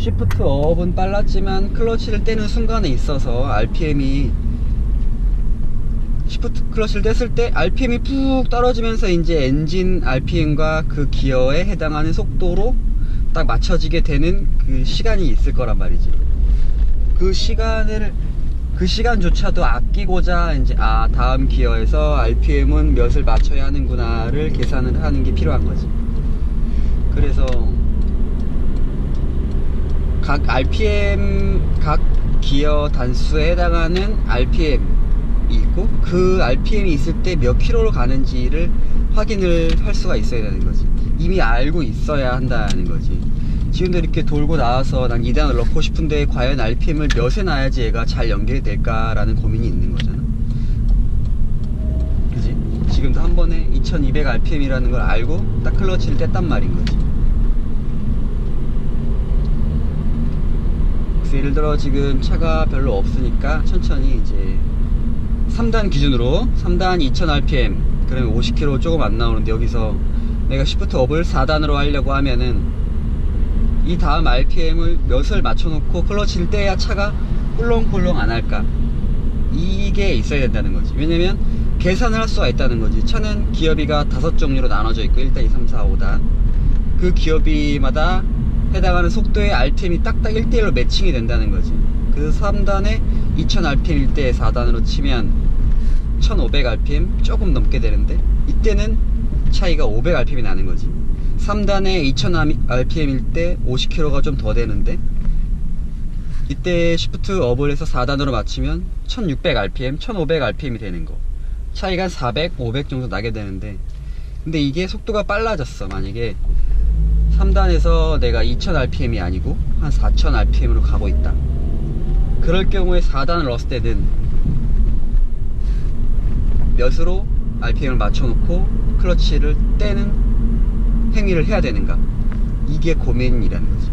시프트 업은 빨랐지만 클러치를 떼는 순간에 있어서 RPM이 시프트 클러치를 뗐을 때 RPM이 푹 떨어지면서 이제 엔진 RPM과 그 기어에 해당하는 속도로 딱 맞춰지게 되는 그 시간이 있을 거란 말이지. 그 시간조차도 아끼고자 이제 다음 기어에서 RPM은 몇을 맞춰야 하는구나를 계산을 하는 게 필요한 거지. 그래서 각 RPM, 각 기어 단수에 해당하는 RPM이 있고, 그 RPM이 있을 때 몇 킬로로 가는지를 확인을 할 수가 있어야 되는 거지. 이미 알고 있어야 한다는 거지. 지금도 이렇게 돌고 나와서 난 2단을 넣고 싶은데 과연 RPM을 몇에 놔야지 얘가 잘 연결이 될까라는 고민이 있는 거잖아. 그지? 지금도 한 번에 2200 RPM이라는 걸 알고 딱 클러치를 뗐단 말인 거지. 그래서 예를 들어 지금 차가 별로 없으니까 천천히 이제 3단 기준으로 3단 2000 RPM 그러면 50km 조금 안 나오는데, 여기서 내가 시프트 업을 4단으로 하려고 하면은 이 다음 RPM을 몇을 맞춰놓고 클러치를 떼야 차가 꿀렁꿀렁 안 할까, 이게 있어야 된다는 거지. 왜냐면 계산을 할 수가 있다는 거지. 차는 기어비가 5종류로 나눠져 있고 1단, 2, 3, 4, 5단 그 기어비마다 해당하는 속도의 RPM이 딱딱 1대1로 매칭이 된다는 거지. 그래서 3단에 2000 RPM일 때 4단으로 치면 1500 RPM 조금 넘게 되는데, 이때는 차이가 500 RPM이 나는 거지. 3단에 2000 RPM일 때 50km가 좀 더 되는데, 이때 시프트 업을 해서 4단으로 맞추면 1600 RPM, 1500 RPM이 되는 거. 차이가 한 400, 500 정도 나게 되는데, 근데 이게 속도가 빨라졌어. 만약에 3단에서 내가 2000 RPM이 아니고 한 4000 RPM으로 가고 있다. 그럴 경우에 4단을 넣었을 때는 몇으로 RPM을 맞춰놓고 클러치를 떼는 행위를 해야 되는가, 이게 고민이라는 거지.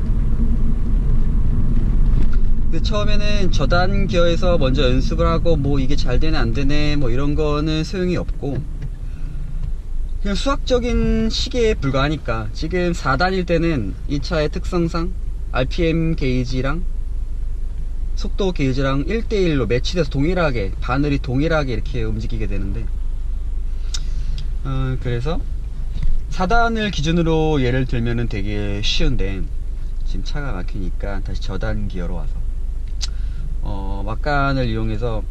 근데 처음에는 저단 기어에서 먼저 연습을 하고 뭐 이게 잘 되네 안 되네 뭐 이런 거는 소용이 없고, 그냥 수학적인 시계에 불과하니까 지금 4단일 때는 이 차의 특성상 RPM 게이지랑 속도 게이지랑 1대1로 매치돼서 동일하게, 바늘이 동일하게 이렇게 움직이게 되는데, 그래서 4단을 기준으로 예를 들면은 되게 쉬운데, 지금 차가 막히니까 다시 저단 기어로 와서 막간을 이용해서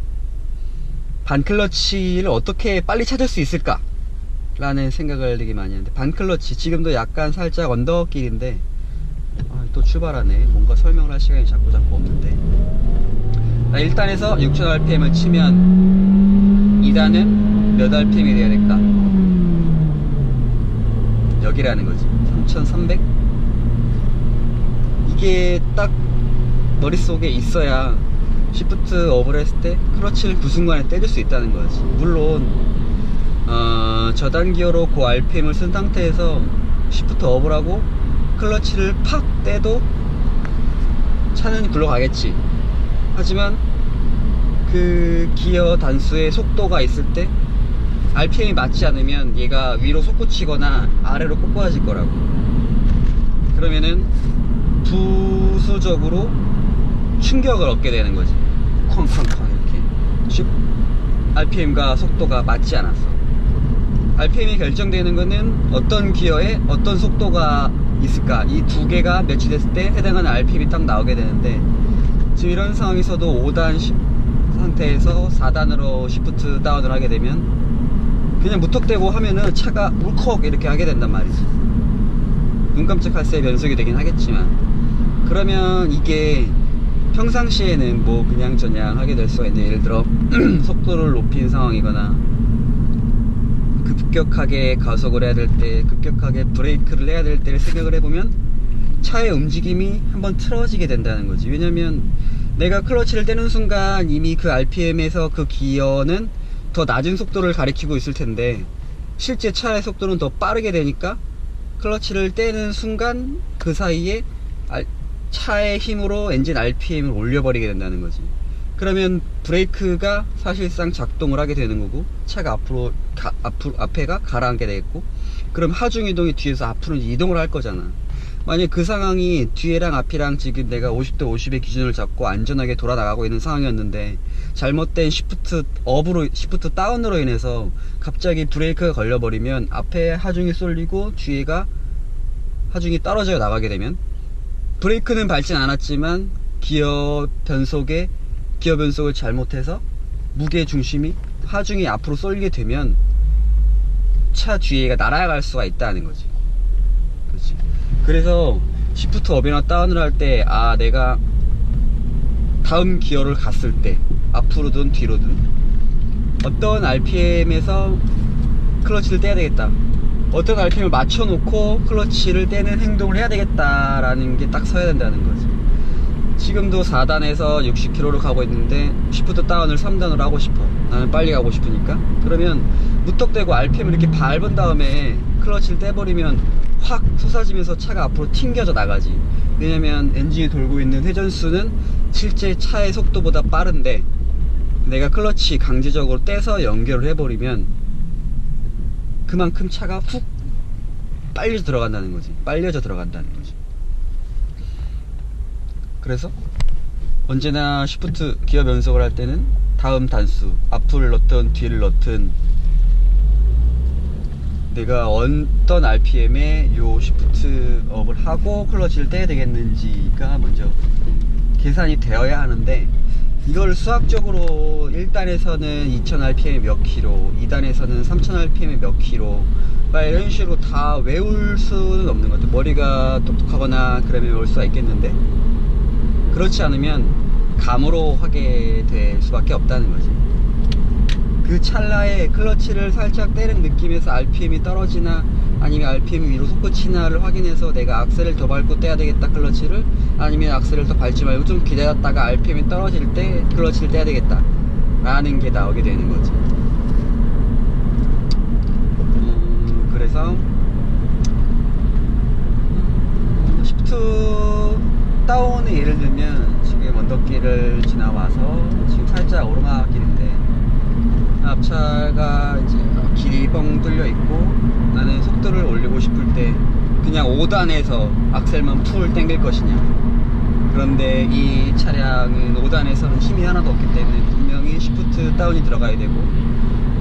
반클러치를 어떻게 빨리 찾을 수 있을까 라는 생각을 되게 많이 하는데, 반클러치 지금도 약간 살짝 언덕길인데 또 출발하네. 뭔가 설명을 할 시간이 자꾸 없는데, 1단에서 6000 RPM을 치면 2단은 몇 RPM이 돼야 될까, 여기라는 거지. 3300? 이게 딱 머릿속에 있어야 시프트 업을 했을 때 클러치를 그 순간에 때릴 수 있다는 거지. 물론 저단 기어로 그 RPM을 쓴 상태에서 시프트 업을 하고 클러치를 팍 떼도 차는 굴러가겠지. 하지만 그 기어 단수의 속도가 있을 때 RPM이 맞지 않으면 얘가 위로 솟구치거나 아래로 꺾어질 거라고. 그러면은 부수적으로 충격을 얻게 되는 거지. 쾅쾅쾅 이렇게 RPM과 속도가 맞지 않았어. RPM이 결정되는 거는 어떤 기어에 어떤 속도가 있을까, 이 두 개가 매치됐을 때 해당하는 RPM이 딱 나오게 되는데, 지금 이런 상황에서도 5단 상태에서 4단으로 시프트 다운을 하게 되면 그냥 무턱대고 하면은 차가 울컥 이렇게 하게 된단 말이지. 눈 깜짝할 새에 변속이 되긴 하겠지만, 그러면 이게 평상시에는 뭐 그냥 저냥 하게 될 수가 있는데, 예를 들어 속도를 높인 상황이거나 급격하게 가속을 해야 될 때, 급격하게 브레이크를 해야 될 때를 생각을 해보면 차의 움직임이 한번 틀어지게 된다는 거지. 왜냐면 내가 클러치를 떼는 순간 이미 그 RPM에서 그 기어는 더 낮은 속도를 가리키고 있을 텐데, 실제 차의 속도는 더 빠르게 되니까 클러치를 떼는 순간 그 사이에 차의 힘으로 엔진 RPM을 올려버리게 된다는 거지. 그러면 브레이크가 사실상 작동을 하게 되는 거고, 차가 앞에가 가라앉게 되겠고, 그럼 하중 이동이 뒤에서 앞으로 이동을 할 거잖아. 만약 그 상황이 뒤에랑 앞이랑 지금 내가 50대 50의 기준을 잡고 안전하게 돌아 나가고 있는 상황이었는데 잘못된 시프트 업으로, 시프트 다운으로 인해서 갑자기 브레이크가 걸려버리면 앞에 하중이 쏠리고 뒤에가 하중이 떨어져 나가게 되면, 브레이크는 밟진 않았지만 기어 변속을 잘못해서 무게 중심이 하중이 앞으로 쏠리게 되면 차 뒤에가 날아갈 수가 있다는 거지. 그렇지. 그래서 시프트 업이나 다운을 할 때, 아, 내가 다음 기어를 갔을 때 앞으로든 뒤로든 어떤 RPM에서 클러치를 떼야 되겠다, 어떤 RPM을 맞춰놓고 클러치를 떼는 행동을 해야 되겠다라는 게 딱 서야 된다는 거지. 지금도 4단에서 60km로 가고 있는데 시프트 다운을 3단으로 하고 싶어. 나는 빨리 가고 싶으니까. 그러면 무턱대고 RPM을 이렇게 밟은 다음에 클러치를 떼버리면 확 솟아지면서 차가 앞으로 튕겨져 나가지. 왜냐면 엔진이 돌고 있는 회전수는 실제 차의 속도보다 빠른데 내가 클러치 강제적으로 떼서 연결을 해버리면 그만큼 차가 훅 빨려져 들어간다는 거지. 그래서 언제나 시프트 기어 변속을 할 때는 다음 단수, 앞을 넣든 뒤를 넣든 내가 어떤 RPM에 요 시프트 업을 하고 클러치를 떼야 되겠는지가 먼저 계산이 되어야 하는데, 이걸 수학적으로 1단에서는 2000rpm에 몇 킬로, 2단에서는 3000rpm에 몇 킬로 이런 식으로 다 외울 수는 없는 것 같아요. 머리가 똑똑하거나 그러면 외울 수가 있겠는데, 그렇지 않으면 감으로 하게 될 수밖에 없다는 거지. 그 찰나에 클러치를 살짝 떼는 느낌에서 RPM이 떨어지나 아니면 RPM이 위로 솟구치나를 확인해서 내가 악셀을 더 밟고 떼야 되겠다 클러치를, 아니면 악셀을 더 밟지 말고 좀 기다렸다가 RPM이 떨어질 때 클러치를 떼야 되겠다 라는 게 나오게 되는 거지. 그래서 시프트 다운의 예를 들면 지금 언덕길을 지나와서 지금 살짝 오르막길인데 앞차가 이제 길이 뻥 뚫려 있고 나는 속도를 올리고 싶을 때 그냥 5단에서 악셀만 풀 당길 것이냐. 그런데 이 차량은 5단에서는 힘이 하나도 없기 때문에 분명히 시프트 다운이 들어가야 되고,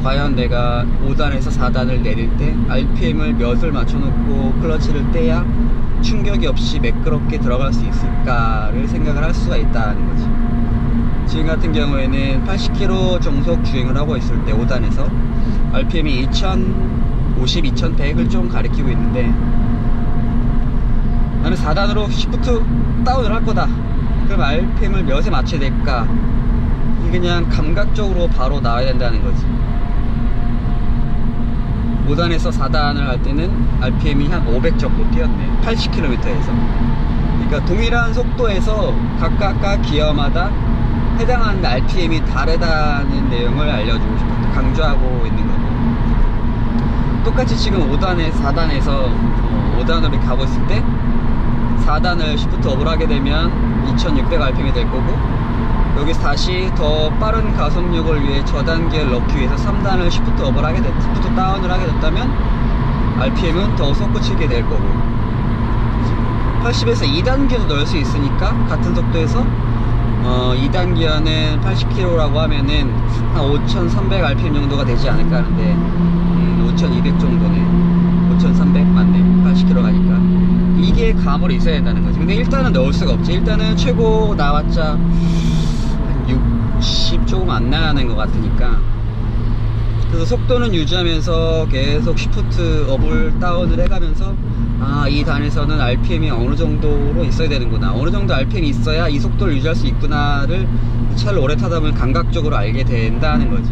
과연 내가 5단에서 4단을 내릴 때 RPM을 몇을 맞춰놓고 클러치를 떼야 충격이 없이 매끄럽게 들어갈 수 있을까를 생각을 할 수가 있다는 거지. 지금 같은 경우에는 80km 정속 주행을 하고 있을 때 5단에서 RPM이 2050, 2100을 좀 가리키고 있는데, 나는 4단으로 시프트 다운을 할 거다. 그럼 RPM을 몇에 맞춰야 될까? 이게 그냥 감각적으로 바로 나와야 된다는 거지. 5단에서 4단을 할 때는 RPM이 한 500 정도 뛰었네. 80km에서. 그러니까 동일한 속도에서 각각 기어마다 해당하는 RPM이 다르다는 내용을 알려주고 싶었다. 강조하고 있는 거고. 똑같이 지금 5단에 4단에서 5단으로 가고 있을 때 4단을 시프트 업을 하게 되면 2600rpm이 될 거고, 여기서 다시 더 빠른 가속력을 위해 저단기를 넣기 위해서 3단을 시프트 업을 하게 됐, 시프트 다운을 하게 됐다면 RPM은 더 솟구치게 될 거고, 80에서 2단 기어도 넣을 수 있으니까 같은 속도에서 2단 기어는 80km라고 하면은 한 5300rpm 정도가 되지 않을까 하는데 5200 정도네. 5300 맞네. 80km 가니까 이게 감으로 있어야 된다는 거지. 근데 일단은 넣을 수가 없지. 일단은 최고 나왔자 한 60 조금 안 나가는 것 같으니까, 그래서 속도는 유지하면서 계속 시프트 업을 다운을 해가면서, 아, 이 단에서는 RPM이 어느 정도로 있어야 되는구나, 어느 정도 RPM이 있어야 이 속도를 유지할 수 있구나를 차를 오래 타다 보면 감각적으로 알게 된다는 거지.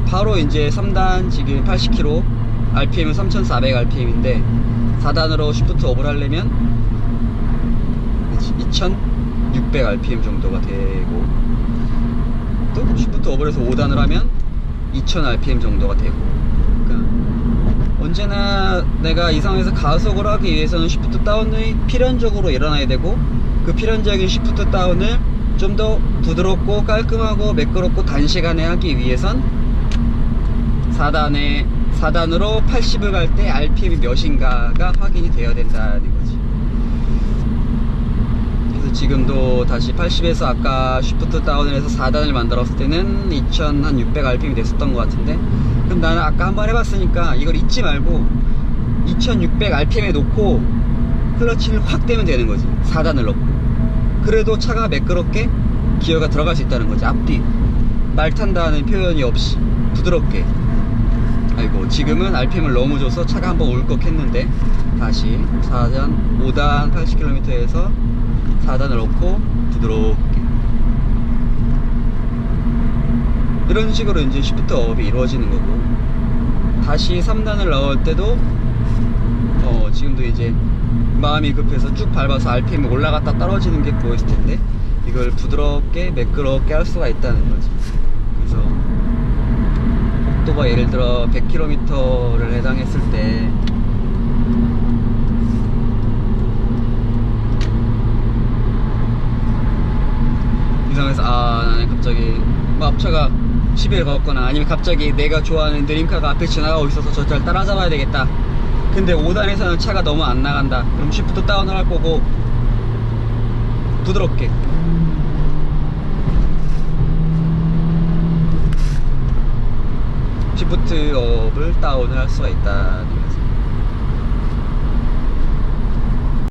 바로 이제 3단 지금 80km, RPM은 3400rpm인데 4단으로 시프트 업을 하려면 2600rpm 정도가 되고, 또 시프트 업을 해서 5단을 하면 2000rpm 정도가 되고, 그러니까 언제나 내가 이 상황에서 가속을 하기 위해서는 시프트 다운이 필연적으로 일어나야 되고, 그 필연적인 시프트 다운을 좀 더 부드럽고 깔끔하고 매끄럽고 단시간에 하기 위해선 4단으로 80을 갈 때 RPM이 몇인가가 확인이 되어야 된다는 거지. 지금도 다시 80에서 아까 쉬프트 다운을 해서 4단을 만들었을 때는 2600 rpm이 됐었던 것 같은데, 그럼 나는 아까 한번 해봤으니까 이걸 잊지 말고 2600 rpm에 놓고 클러치를 확 떼면 되는 거지. 4단을 넣고. 그래도 차가 매끄럽게 기어가 들어갈 수 있다는 거지. 앞뒤 말 탄다는 표현이 없이 부드럽게. 아이고, 지금은 rpm을 너무 줘서 차가 한번 울컥했는데, 다시 4단 5단 80km에서 4단을 넣고 부드럽게, 이런 식으로 이제 시프트 업이 이루어지는 거고, 다시 3단을 넣을 때도 지금도 이제 마음이 급해서 쭉 밟아서 rpm이 올라갔다 떨어지는 게 보였을 텐데, 이걸 부드럽게 매끄럽게 할 수가 있다는 거지. 그래서 속도가 예를 들어 100km를 해당했을 때 이 상황에서 나는 갑자기 뭐 앞차가 시비를 걸었거나, 아니면 갑자기 내가 좋아하는 드림카가 앞에 지나가고 있어서 저 차를 따라잡아야 되겠다. 근데 5단에서는 차가 너무 안 나간다. 그럼 쉬프트 다운을 할 거고, 부드럽게 시프트 업을 다운을 할 수가 있다는 거지.